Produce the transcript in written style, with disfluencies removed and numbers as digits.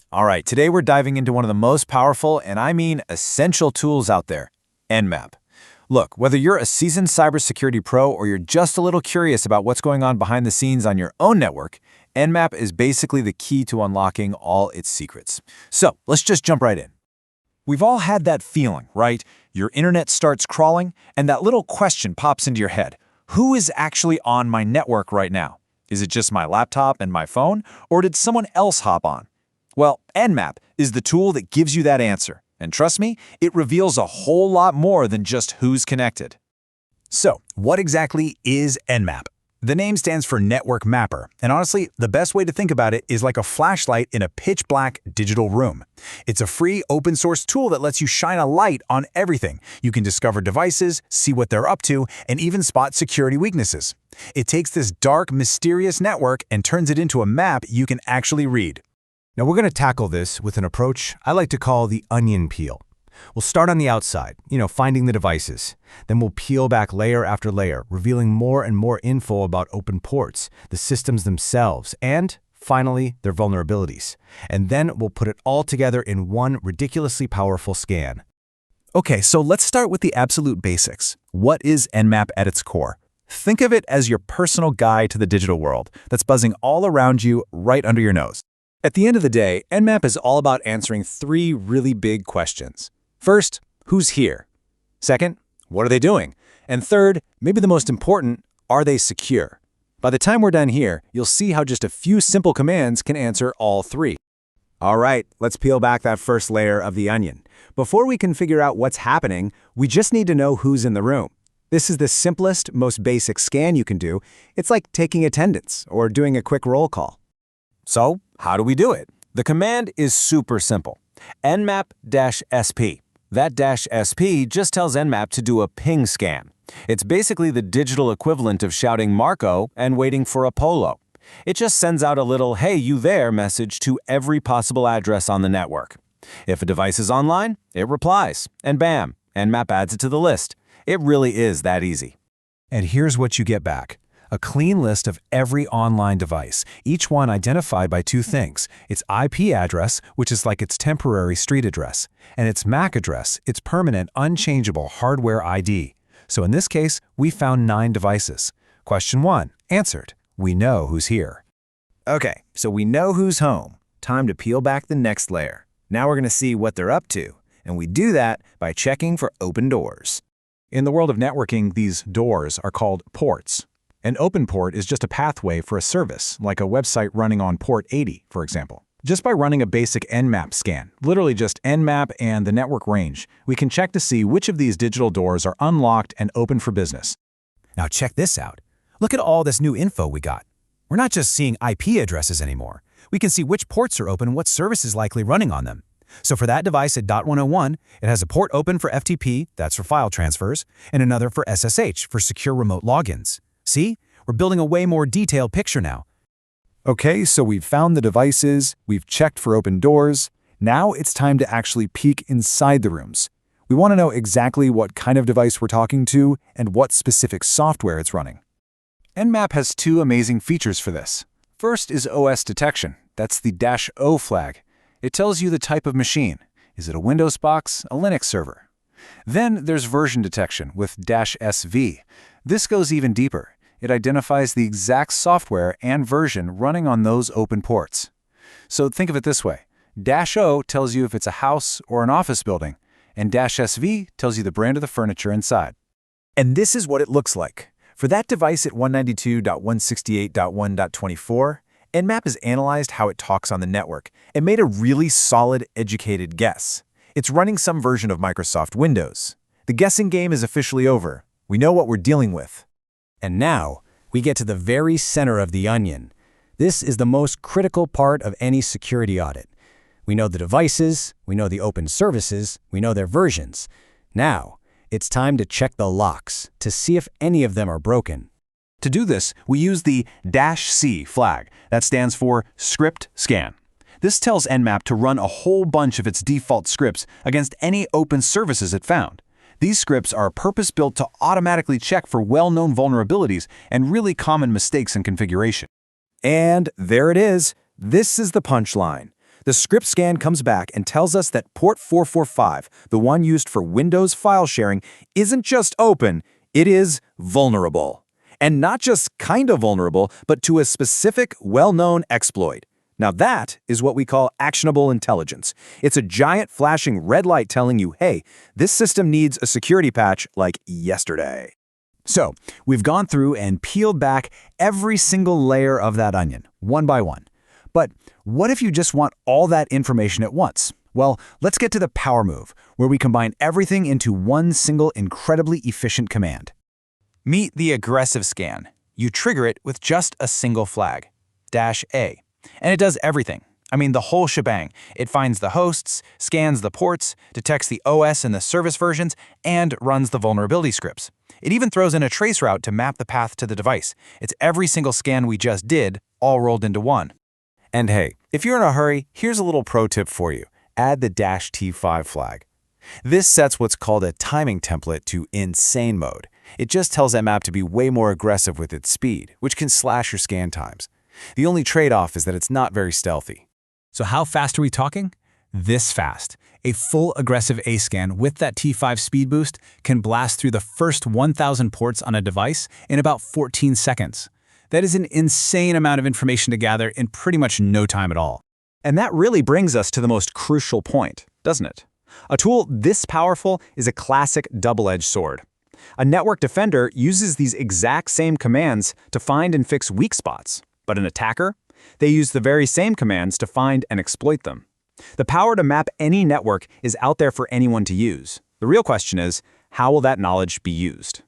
All right, today we're diving into one of the most powerful, and I mean essential tools out there, Nmap. Look, whether you're a seasoned cybersecurity pro or you're just a little curious about what's going on behind the scenes on your own network, Nmap is basically the key to unlocking all its secrets. So let's just jump right in. We've all had that feeling, right? Your internet starts crawling, and that little question pops into your head. Who is actually on my network right now? Is it just my laptop and my phone, or did someone else hop on? Well, Nmap is the tool that gives you that answer. And trust me, it reveals a whole lot more than just who's connected. So, what exactly is Nmap? The name stands for Network Mapper, and honestly, the best way to think about it is like a flashlight in a pitch-black digital room. It's a free, open-source tool that lets you shine a light on everything. You can discover devices, see what they're up to, and even spot security weaknesses. It takes this dark, mysterious network and turns it into a map you can actually read. Now we're going to tackle this with an approach I like to call the onion peel. We'll start on the outside, finding the devices. Then we'll peel back layer after layer, revealing more and more info about open ports, the systems themselves, and, finally, their vulnerabilities. And then we'll put it all together in one ridiculously powerful scan. Okay, so let's start with the absolute basics. What is Nmap at its core? Think of it as your personal guide to the digital world that's buzzing all around you right under your nose. At the end of the day, Nmap is all about answering three really big questions. First, who's here? Second, what are they doing? And third, maybe the most important, are they secure? By the time we're done here, you'll see how just a few simple commands can answer all three. All right, let's peel back that first layer of the onion. Before we can figure out what's happening, we just need to know who's in the room. This is the simplest, most basic scan you can do. It's like taking attendance or doing a quick roll call. So, how do we do it? The command is super simple. Nmap-sp. That -sp just tells Nmap to do a ping scan. It's basically the digital equivalent of shouting Marco and waiting for a polo. It just sends out a little "Hey, you there" message to every possible address on the network. If a device is online, it replies, and bam, Nmap adds it to the list. It really is that easy. And here's what you get back. A clean list of every online device, each one identified by two things: its IP address, which is like its temporary street address, and its MAC address, its permanent, unchangeable hardware ID. So in this case, we found 9 devices. Question 1, answered. We know who's here. Okay, so we know who's home. Time to peel back the next layer. Now we're going to see what they're up to, and we do that by checking for open doors. In the world of networking, these doors are called ports. An open port is just a pathway for a service, like a website running on port 80, for example. Just by running a basic Nmap scan, literally just Nmap and the network range, we can check to see which of these digital doors are unlocked and open for business. Now check this out. Look at all this new info we got. We're not just seeing IP addresses anymore. We can see which ports are open and what service is likely running on them. So for that device at .101, it has a port open for FTP, that's for file transfers, and another for SSH, for secure remote logins. See? We're building a way more detailed picture now. Okay, so we've found the devices, we've checked for open doors. Now it's time to actually peek inside the rooms. We want to know exactly what kind of device we're talking to and what specific software it's running. Nmap has 2 amazing features for this. First is OS detection. That's the -O flag. It tells you the type of machine. Is it a Windows box, a Linux server? Then there's version detection with -SV. This goes even deeper. It identifies the exact software and version running on those open ports. So think of it this way. -O tells you if it's a house or an office building, and -SV tells you the brand of the furniture inside. And this is what it looks like. For that device at 192.168.1.24, Nmap has analyzed how it talks on the network and made a really solid, educated guess. It's running some version of Microsoft Windows. The guessing game is officially over. We know what we're dealing with. And now, we get to the very center of the onion. This is the most critical part of any security audit. We know the devices, we know the open services, we know their versions. Now, it's time to check the locks to see if any of them are broken. To do this, we use the -C flag. That stands for script scan. This tells Nmap to run a whole bunch of its default scripts against any open services it found. These scripts are purpose-built to automatically check for well-known vulnerabilities and really common mistakes in configuration. And there it is. This is the punchline. The script scan comes back and tells us that port 445, the one used for Windows file sharing, isn't just open, it is vulnerable. And not just kind of vulnerable, but to a specific, well-known exploit. Now that is what we call actionable intelligence. It's a giant flashing red light telling you, hey, this system needs a security patch like yesterday. So, we've gone through and peeled back every single layer of that onion, one by one. But what if you just want all that information at once? Well, let's get to the power move, where we combine everything into one single incredibly efficient command. Meet the aggressive scan. You trigger it with just a single flag, -A. And it does everything. I mean, the whole shebang. It finds the hosts, scans the ports, detects the OS and the service versions, and runs the vulnerability scripts. It even throws in a trace route to map the path to the device. It's every single scan we just did, all rolled into one. And hey, if you're in a hurry, here's a little pro tip for you. Add the -T5 flag. This sets what's called a timing template to insane mode. It just tells Nmap to be way more aggressive with its speed, which can slash your scan times. The only trade-off is that it's not very stealthy. So how fast are we talking? This fast. A full aggressive A scan with that T5 speed boost can blast through the first 1,000 ports on a device in about 14 seconds. That is an insane amount of information to gather in pretty much no time at all. And that really brings us to the most crucial point, doesn't it? A tool this powerful is a classic double-edged sword. A network defender uses these exact same commands to find and fix weak spots, but an attacker? They use the very same commands to find and exploit them. The power to map any network is out there for anyone to use. The real question is, how will that knowledge be used?